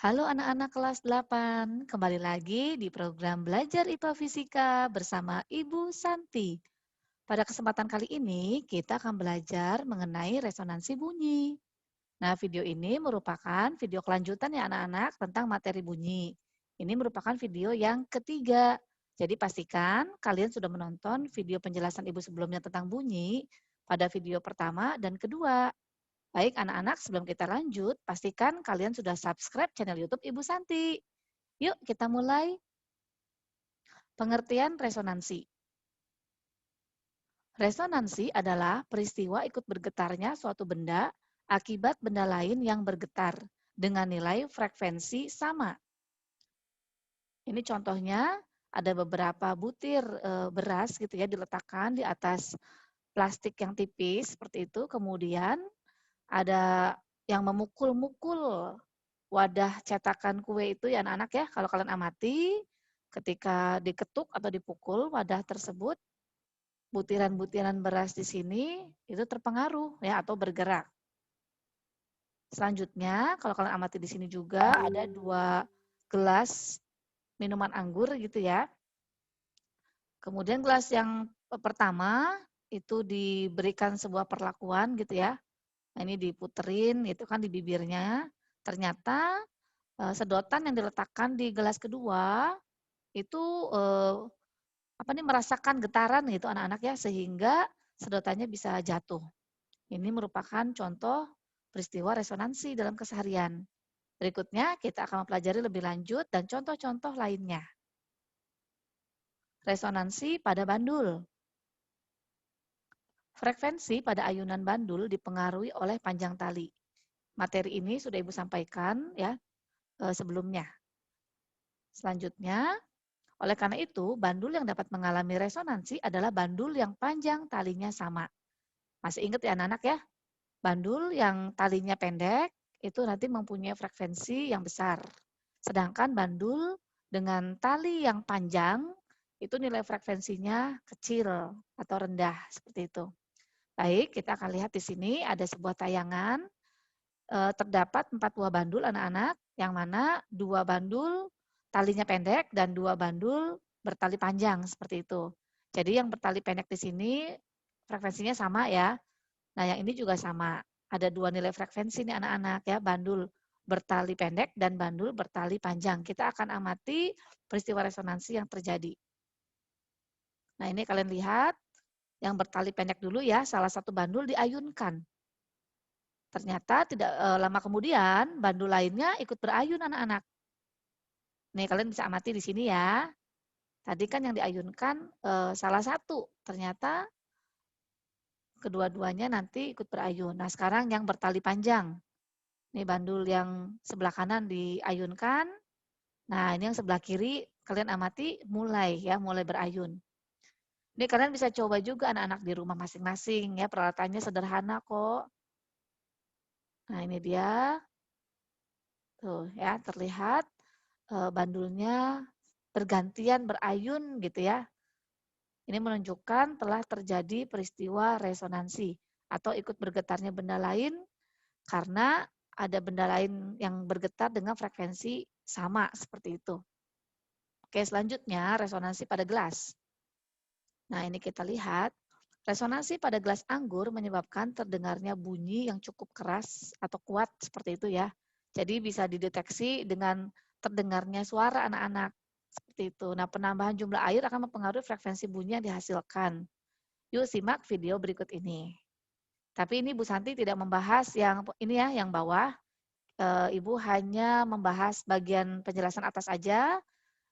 Halo anak-anak kelas 8, kembali lagi di program Belajar IPA Fisika bersama Ibu Santi. Pada kesempatan kali ini, kita akan belajar mengenai resonansi bunyi. Nah, video ini merupakan video kelanjutan ya anak-anak tentang materi bunyi. Ini merupakan video yang ketiga. Jadi pastikan kalian sudah menonton video penjelasan Ibu sebelumnya tentang bunyi pada video pertama dan kedua. Baik anak-anak, sebelum kita lanjut, pastikan kalian sudah subscribe channel YouTube Ibu Santi. Yuk kita mulai. Pengertian resonansi. Resonansi adalah peristiwa ikut bergetarnya suatu benda akibat benda lain yang bergetar dengan nilai frekuensi sama. Ini contohnya ada beberapa butir beras gitu ya diletakkan di atas plastik yang tipis seperti itu. Kemudian ada yang memukul-mukul wadah cetakan kue itu ya anak-anak ya. Kalau kalian amati, ketika diketuk atau dipukul wadah tersebut, butiran-butiran beras di sini itu terpengaruh ya atau bergerak. Selanjutnya, kalau kalian amati di sini juga ada 2 gelas minuman anggur gitu ya. Kemudian gelas yang pertama itu diberikan sebuah perlakuan gitu ya. Nah, ini diputerin itu kan di bibirnya. Ternyata sedotan yang diletakkan di gelas kedua itu merasakan getaran gitu anak-anak ya sehingga sedotannya bisa jatuh. Ini merupakan contoh peristiwa resonansi dalam keseharian. Berikutnya kita akan mempelajari lebih lanjut dan contoh-contoh lainnya. Resonansi pada bandul. Frekuensi pada ayunan bandul dipengaruhi oleh panjang tali. Materi ini sudah Ibu sampaikan ya sebelumnya. Selanjutnya, oleh karena itu, bandul yang dapat mengalami resonansi adalah bandul yang panjang talinya sama. Masih ingat ya anak-anak ya? Bandul yang talinya pendek itu nanti mempunyai frekuensi yang besar. Sedangkan bandul dengan tali yang panjang itu nilai frekuensinya kecil atau rendah seperti itu. Baik, kita akan lihat di sini ada sebuah tayangan terdapat 4 buah bandul anak-anak yang mana 2 bandul talinya pendek dan 2 bandul bertali panjang seperti itu. Jadi yang bertali pendek di sini frekuensinya sama ya. Nah, yang ini juga sama. Ada 2 nilai frekuensi nih anak-anak ya, bandul bertali pendek dan bandul bertali panjang. Kita akan amati peristiwa resonansi yang terjadi. Nah, ini kalian lihat yang bertali pendek dulu ya, salah satu bandul diayunkan. Ternyata tidak lama kemudian bandul lainnya ikut berayun anak-anak. Nih kalian bisa amati di sini ya. Tadi kan yang diayunkan salah satu, ternyata kedua-duanya nanti ikut berayun. Nah sekarang yang bertali panjang. Nih bandul yang sebelah kanan diayunkan. Nah ini yang sebelah kiri kalian amati mulai berayun. Ini kalian bisa coba juga anak-anak di rumah masing-masing ya, peralatannya sederhana kok. Nah ini dia. Tuh ya, terlihat bandulnya bergantian berayun gitu ya. Ini menunjukkan telah terjadi peristiwa resonansi atau ikut bergetarnya benda lain karena ada benda lain yang bergetar dengan frekuensi sama seperti itu. Oke, selanjutnya resonansi pada gelas. Nah, ini kita lihat resonansi pada gelas anggur menyebabkan terdengarnya bunyi yang cukup keras atau kuat seperti itu ya. Jadi bisa dideteksi dengan terdengarnya suara anak-anak seperti itu. Nah, penambahan jumlah air akan mempengaruhi frekuensi bunyi yang dihasilkan. Yuk simak video berikut ini. Tapi ini Bu Santi tidak membahas yang ini ya, yang bawah. Ibu hanya membahas bagian penjelasan atas aja,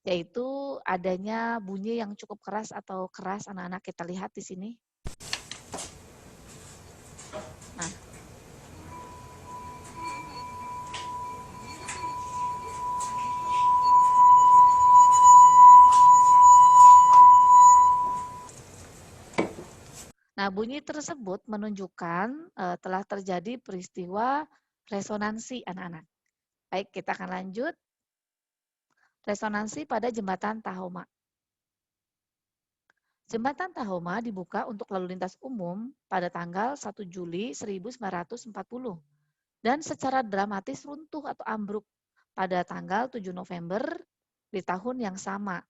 yaitu adanya bunyi yang cukup keras atau keras anak-anak kita lihat di sini. Nah, bunyi tersebut menunjukkan telah terjadi peristiwa resonansi anak-anak. Baik, kita akan lanjut. Resonansi pada jembatan Tahoma. Jembatan Tahoma dibuka untuk lalu lintas umum pada tanggal 1 Juli 1940 dan secara dramatis runtuh atau ambruk pada tanggal 7 November di tahun yang sama.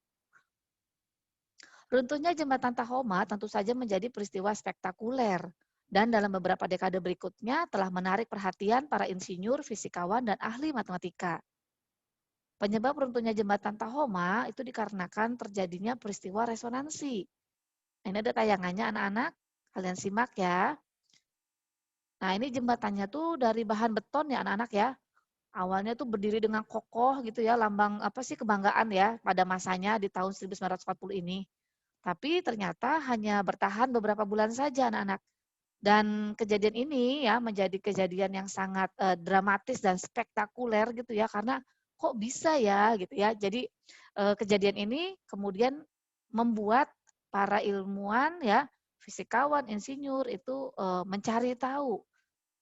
Runtuhnya jembatan Tahoma tentu saja menjadi peristiwa spektakuler dan dalam beberapa dekade berikutnya telah menarik perhatian para insinyur, fisikawan, dan ahli matematika. Penyebab runtuhnya jembatan Tahoma itu dikarenakan terjadinya peristiwa resonansi. Ini ada tayangannya anak-anak, kalian simak ya. Nah ini jembatannya tuh dari bahan beton ya anak-anak ya. Awalnya tuh berdiri dengan kokoh gitu ya, lambang apa sih kebanggaan ya pada masanya di tahun 1940 ini. Tapi ternyata hanya bertahan beberapa bulan saja anak-anak. Dan kejadian ini ya menjadi kejadian yang sangat dramatis dan spektakuler gitu ya karena kok bisa ya gitu ya. Jadi kejadian ini kemudian membuat para ilmuwan ya, fisikawan, insinyur itu mencari tahu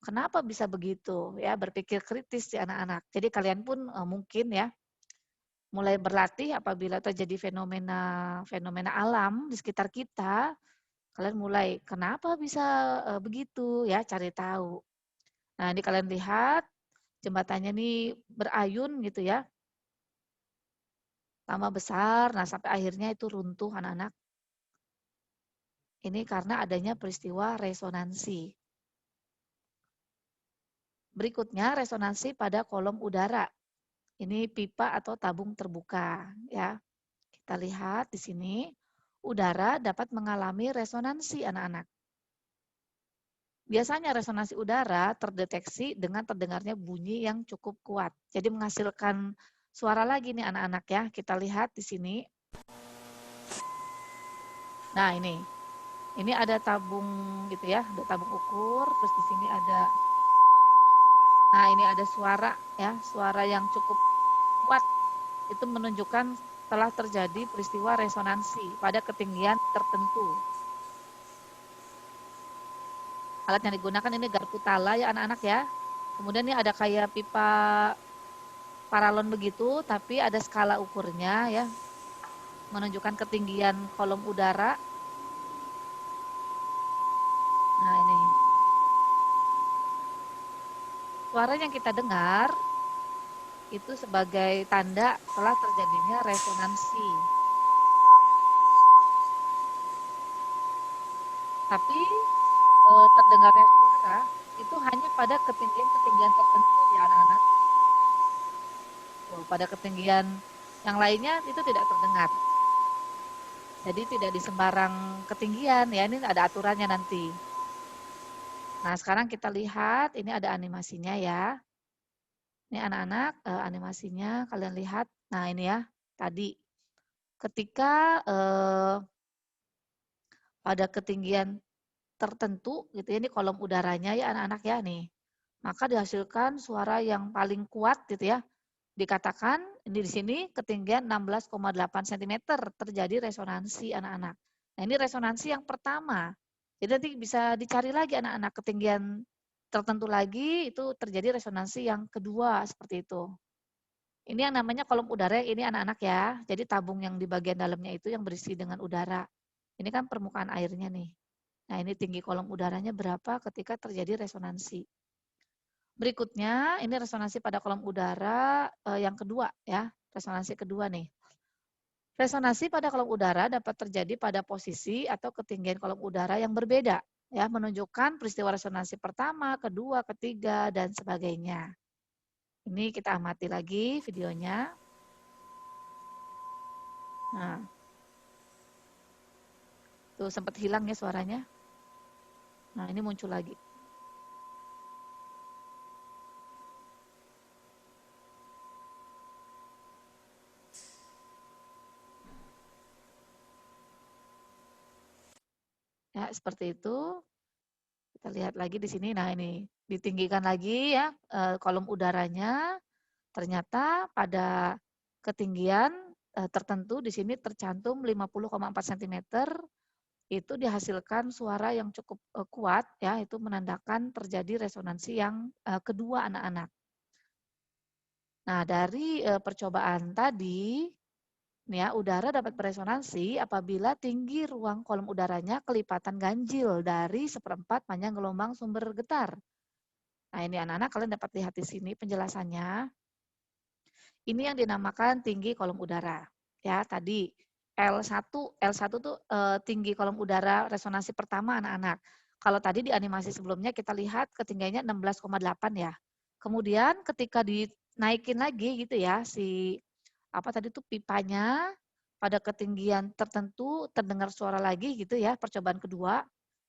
kenapa bisa begitu ya, berpikir kritis di anak-anak. Jadi kalian pun mungkin ya mulai berlatih apabila terjadi fenomena alam di sekitar kita, kalian mulai kenapa bisa begitu ya, cari tahu. Nah, ini kalian lihat jembatannya nih berayun gitu ya, lama besar, nah sampai akhirnya itu runtuh anak-anak. Ini karena adanya peristiwa resonansi. Berikutnya resonansi pada kolom udara. Ini pipa atau tabung terbuka ya. Kita lihat di sini udara dapat mengalami resonansi anak-anak. Biasanya resonansi udara terdeteksi dengan terdengarnya bunyi yang cukup kuat. Jadi menghasilkan suara lagi nih anak-anak ya. Kita lihat di sini. Nah ini ada tabung gitu ya, ada tabung ukur. Terus di sini nah ini ada suara ya, suara yang cukup kuat. Itu menunjukkan telah terjadi peristiwa resonansi pada ketinggian tertentu. Alat yang digunakan ini garpu tala ya anak-anak ya. Kemudian ini ada kayak pipa paralon begitu, tapi ada skala ukurnya ya, menunjukkan ketinggian kolom udara. Nah ini, suara yang kita dengar itu sebagai tanda telah terjadinya resonansi. Tapi terdengarnya suara itu hanya pada ketinggian-ketinggian tertentu ya anak-anak. Pada ketinggian yang lainnya itu tidak terdengar. Jadi tidak di sembarang ketinggian ya, ini ada aturannya nanti. Nah sekarang kita lihat, ini ada animasinya ya. Ini anak-anak animasinya kalian lihat. Nah ini ya, tadi ketika pada ketinggian tertentu gitu ya, ini kolom udaranya ya anak-anak ya nih. Maka dihasilkan suara yang paling kuat gitu ya. Dikatakan ini di sini ketinggian 16,8 cm terjadi resonansi anak-anak. Nah ini resonansi yang pertama. Jadi nanti bisa dicari lagi anak-anak ketinggian tertentu lagi itu terjadi resonansi yang kedua seperti itu. Ini yang namanya kolom udara ini anak-anak ya. Jadi tabung yang di bagian dalamnya itu yang berisi dengan udara. Ini kan permukaan airnya nih. Nah ini tinggi kolom udaranya berapa ketika terjadi resonansi. Berikutnya, ini resonansi pada kolom udara yang kedua ya, resonansi kedua nih. Resonansi pada kolom udara dapat terjadi pada posisi atau ketinggian kolom udara yang berbeda, ya, menunjukkan peristiwa resonansi pertama, kedua, ketiga, dan sebagainya. Ini kita amati lagi videonya. Nah, tuh sempat hilang ya suaranya. Nah, ini muncul lagi. Ya, seperti itu. Kita lihat lagi di sini. Nah, ini ditinggikan lagi ya kolom udaranya. Ternyata pada ketinggian tertentu di sini tercantum 50,4 cm itu dihasilkan suara yang cukup kuat ya, itu menandakan terjadi resonansi yang kedua anak-anak. Nah, dari percobaan tadi ya, udara dapat beresonansi apabila tinggi ruang kolom udaranya kelipatan ganjil dari 1/4 panjang gelombang sumber getar. Nah, ini anak-anak kalian dapat lihat di sini penjelasannya. Ini yang dinamakan tinggi kolom udara. Ya, tadi L1 tuh tinggi kolom udara resonansi pertama anak-anak. Kalau tadi di animasi sebelumnya kita lihat ketinggiannya 16,8 ya. Kemudian ketika dinaikin lagi gitu ya, si apa tadi tuh pipanya pada ketinggian tertentu terdengar suara lagi gitu ya, percobaan kedua.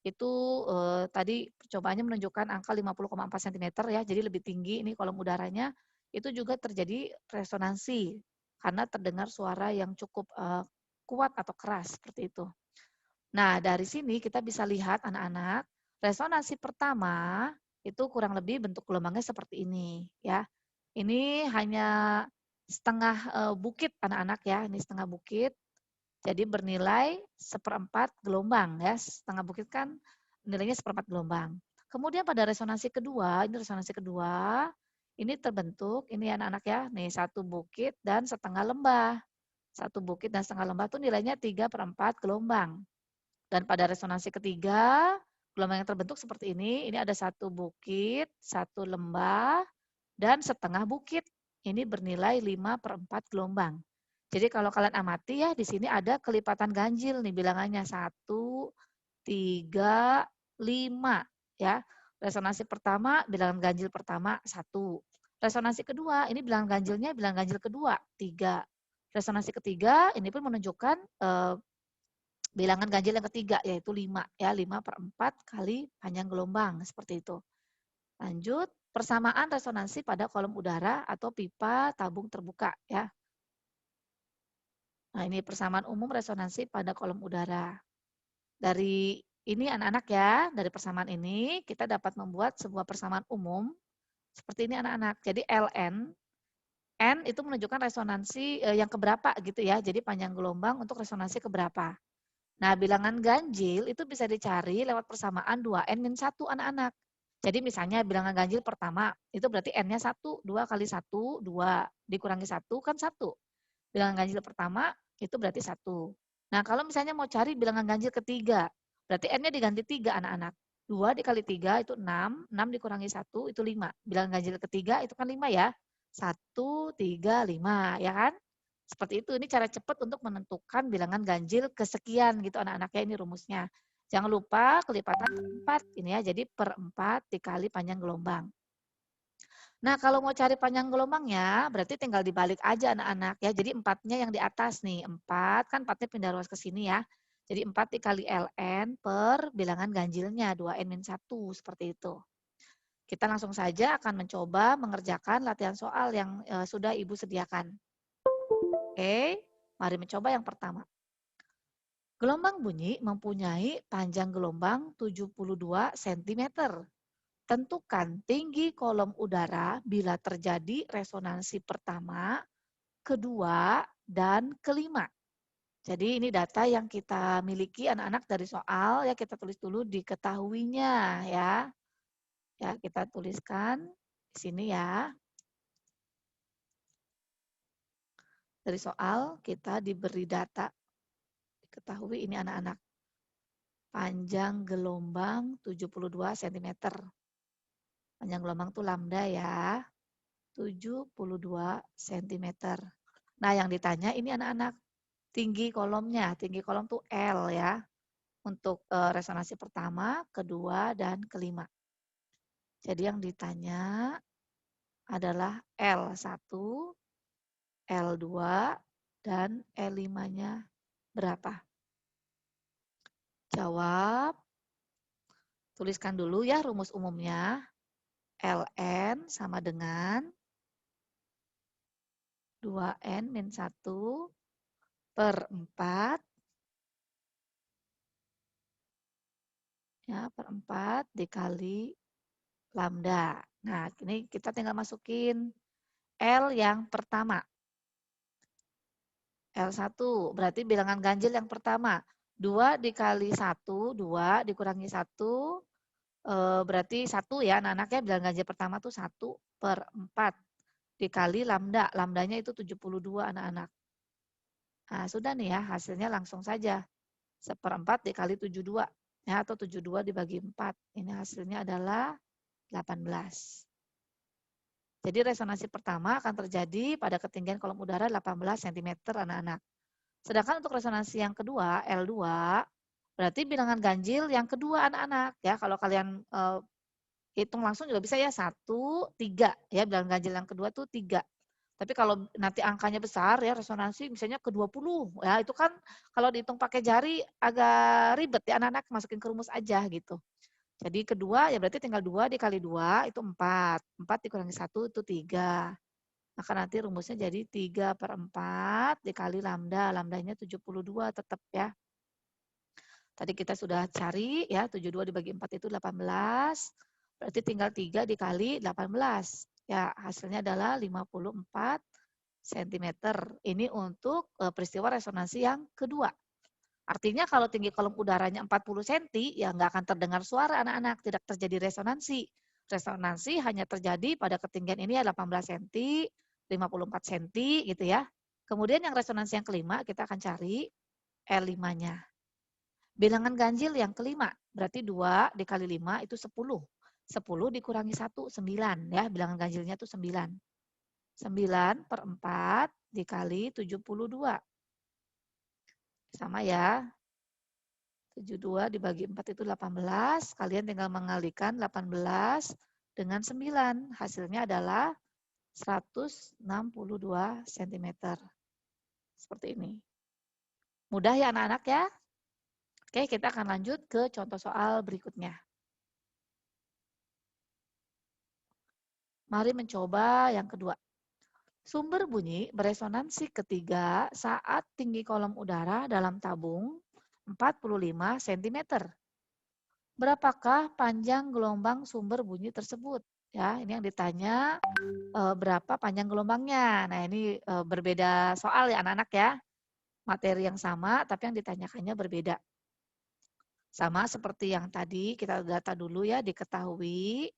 Itu tadi percobaannya menunjukkan angka 50,4 cm ya, jadi lebih tinggi ini kolom udaranya. Itu juga terjadi resonansi karena terdengar suara yang cukup kuat atau keras seperti itu. Nah, dari sini kita bisa lihat anak-anak, resonansi pertama itu kurang lebih bentuk gelombangnya seperti ini ya. Ini hanya setengah bukit anak-anak ya, ini setengah bukit. Jadi bernilai seperempat gelombang ya, setengah bukit kan nilainya seperempat gelombang. Kemudian pada resonansi kedua, ini resonansi kedua, ini terbentuk, ini anak-anak ya, nih satu bukit dan setengah lembah. Satu bukit dan setengah lembah itu nilainya 3/4 gelombang. Dan pada resonansi ketiga, gelombang yang terbentuk seperti ini ada satu bukit, satu lembah, dan setengah bukit. Ini bernilai 5/4 gelombang. Jadi kalau kalian amati ya, di sini ada kelipatan ganjil nih bilangannya 1, 3, 5 ya. Resonansi pertama, bilangan ganjil pertama 1. Resonansi kedua, ini bilangan ganjilnya bilangan ganjil kedua 3. Resonansi ketiga, ini pun menunjukkan bilangan ganjil yang ketiga yaitu 5 ya, 5/4 kali panjang gelombang seperti itu. Lanjut, persamaan resonansi pada kolom udara atau pipa tabung terbuka ya. Nah, ini persamaan umum resonansi pada kolom udara. Dari ini anak-anak ya, dari persamaan ini kita dapat membuat sebuah persamaan umum seperti ini anak-anak. Jadi N itu menunjukkan resonansi yang keberapa gitu ya. Jadi panjang gelombang untuk resonansi keberapa. Nah, bilangan ganjil itu bisa dicari lewat persamaan 2N-1 anak-anak. Jadi misalnya bilangan ganjil pertama, itu berarti N-nya 1, 2 kali 1, 2, dikurangi 1 kan 1. Bilangan ganjil pertama itu berarti 1. Nah, kalau misalnya mau cari bilangan ganjil ketiga, berarti N-nya diganti 3 anak-anak. 2 dikali 3 itu 6, 6 dikurangi 1 itu 5. Bilangan ganjil ketiga itu kan 5 ya. 1, 3, 5, ya kan? Seperti itu, ini cara cepat untuk menentukan bilangan ganjil kesekian gitu anak-anaknya, ini rumusnya. Jangan lupa kelipatan per 4 ini ya, jadi per 4 dikali panjang gelombang. Nah, kalau mau cari panjang gelombangnya, berarti tinggal dibalik aja anak-anak ya. Jadi 4-nya yang di atas nih, 4 kan 4-nya pindah ruas ke sini ya. Jadi 4 dikali ln per bilangan ganjilnya 2n-1 seperti itu. Kita langsung saja akan mencoba mengerjakan latihan soal yang sudah Ibu sediakan. Oke, mari mencoba yang pertama. Gelombang bunyi mempunyai panjang gelombang 72 cm. Tentukan tinggi kolom udara bila terjadi resonansi pertama, kedua, dan kelima. Jadi ini data yang kita miliki anak-anak dari soal, ya kita tulis dulu diketahuinya ya. Ya, kita tuliskan di sini ya. Dari soal kita diberi data. Diketahui ini anak-anak. Panjang gelombang 72 cm. Panjang gelombang itu lambda ya. 72 cm. Nah, yang ditanya ini anak-anak tinggi kolomnya. Tinggi kolom tuh L ya. Untuk resonansi pertama, kedua, dan kelima. Jadi yang ditanya adalah L1, L2, dan L5-nya berapa? Jawab. Tuliskan dulu ya rumus umumnya. Ln sama dengan 2n-1 per 4 ya, per 4 dikali lambda. Nah, ini kita tinggal masukin L yang pertama. L1 berarti bilangan ganjil yang pertama. 2 dikali 1, 2 dikurangi 1 berarti 1 ya anak-anaknya, bilangan ganjil pertama tuh 1 per 4 dikali lambda. Lambdanya itu 72 anak-anak. Nah, sudah nih ya, hasilnya langsung saja. 1/4 dikali 72. Ya, atau 72 dibagi 4. Ini hasilnya adalah 18. Jadi resonansi pertama akan terjadi pada ketinggian kolom udara 18 cm anak-anak. Sedangkan untuk resonansi yang kedua, L2, berarti bilangan ganjil yang kedua anak-anak ya. Kalau kalian hitung langsung juga bisa ya, 1, 3 ya, bilangan ganjil yang kedua tuh 3. Tapi kalau nanti angkanya besar ya, resonansi misalnya ke 20 ya, itu kan kalau dihitung pakai jari agak ribet ya anak-anak, masukin ke rumus aja gitu. Jadi kedua ya berarti tinggal 2 dikali 2 itu 4. 4 dikurangi 1 itu 3. Maka nanti rumusnya jadi 3/4 dikali lambda. Lambdanya 72 tetap ya. Tadi kita sudah cari ya, 72 dibagi 4 itu 18. Berarti tinggal 3 dikali 18. Ya, hasilnya adalah 54 cm. Ini untuk peristiwa resonansi yang kedua. Artinya kalau tinggi kolom udaranya 40 cm, ya nggak akan terdengar suara anak-anak, tidak terjadi resonansi. Resonansi hanya terjadi pada ketinggian ini ya 18 cm, 54 cm gitu ya. Kemudian yang resonansi yang kelima kita akan cari L5-nya. Bilangan ganjil yang kelima, berarti 2 dikali 5 itu 10. 10 dikurangi 1, 9 ya, bilangan ganjilnya itu 9. 9/4 dikali 72. Sama ya, 72 dibagi 4 itu 18, kalian tinggal mengalikan 18 dengan 9. Hasilnya adalah 162 cm. Seperti ini. Mudah ya anak-anak ya? Oke, kita akan lanjut ke contoh soal berikutnya. Mari mencoba yang kedua. Sumber bunyi beresonansi ketiga saat tinggi kolom udara dalam tabung 45 cm. Berapakah panjang gelombang sumber bunyi tersebut? Ya, ini yang ditanya berapa panjang gelombangnya. Nah, ini berbeda soal ya anak-anak ya. Materi yang sama tapi yang ditanyakannya berbeda. Sama seperti yang tadi kita data dulu ya, diketahui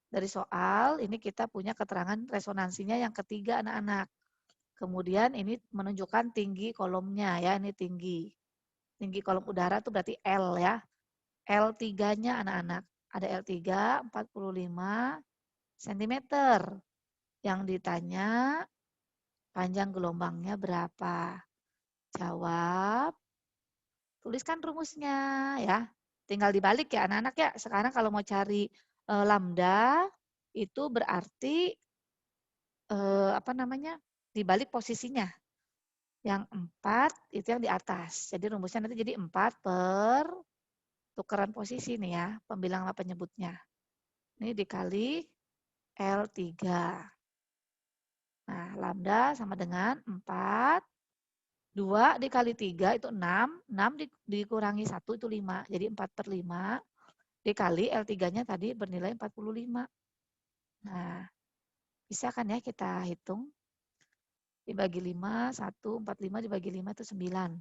dari soal ini kita punya keterangan resonansinya yang ketiga anak-anak. Kemudian ini menunjukkan tinggi kolomnya ya, ini tinggi. Tinggi kolom udara itu berarti L ya. L3-nya anak-anak. Ada L3 45 cm. Yang ditanya panjang gelombangnya berapa? Jawab. Tuliskan rumusnya ya. Tinggal dibalik ya anak-anak ya. Sekarang kalau mau cari lambda itu berarti apa namanya? Dibalik posisinya. Yang 4 itu yang di atas. Jadi rumusnya nanti jadi 4 per tukeran posisi nih ya, pembilang apa penyebutnya. Ini dikali L3. Nah, lambda sama dengan 4. 2 dikali 3 itu 6. 6 dikurangi 1 itu 5. Jadi 4/5 dikali L3-nya tadi bernilai 45. Nah, bisa kan ya kita hitung? Dibagi 5, 1, 45 dibagi 5 itu 9.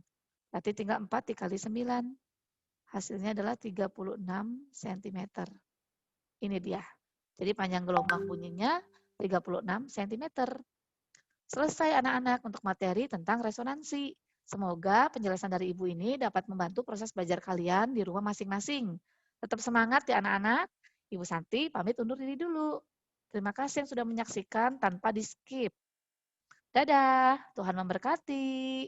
Berarti tinggal 4 dikali 9. Hasilnya adalah 36 cm. Ini dia. Jadi panjang gelombang bunyinya 36 cm. Selesai anak-anak untuk materi tentang resonansi. Semoga penjelasan dari Ibu ini dapat membantu proses belajar kalian di rumah masing-masing. Tetap semangat ya anak-anak. Ibu Santi pamit undur diri dulu. Terima kasih yang sudah menyaksikan tanpa di skip. Dadah, Tuhan memberkati.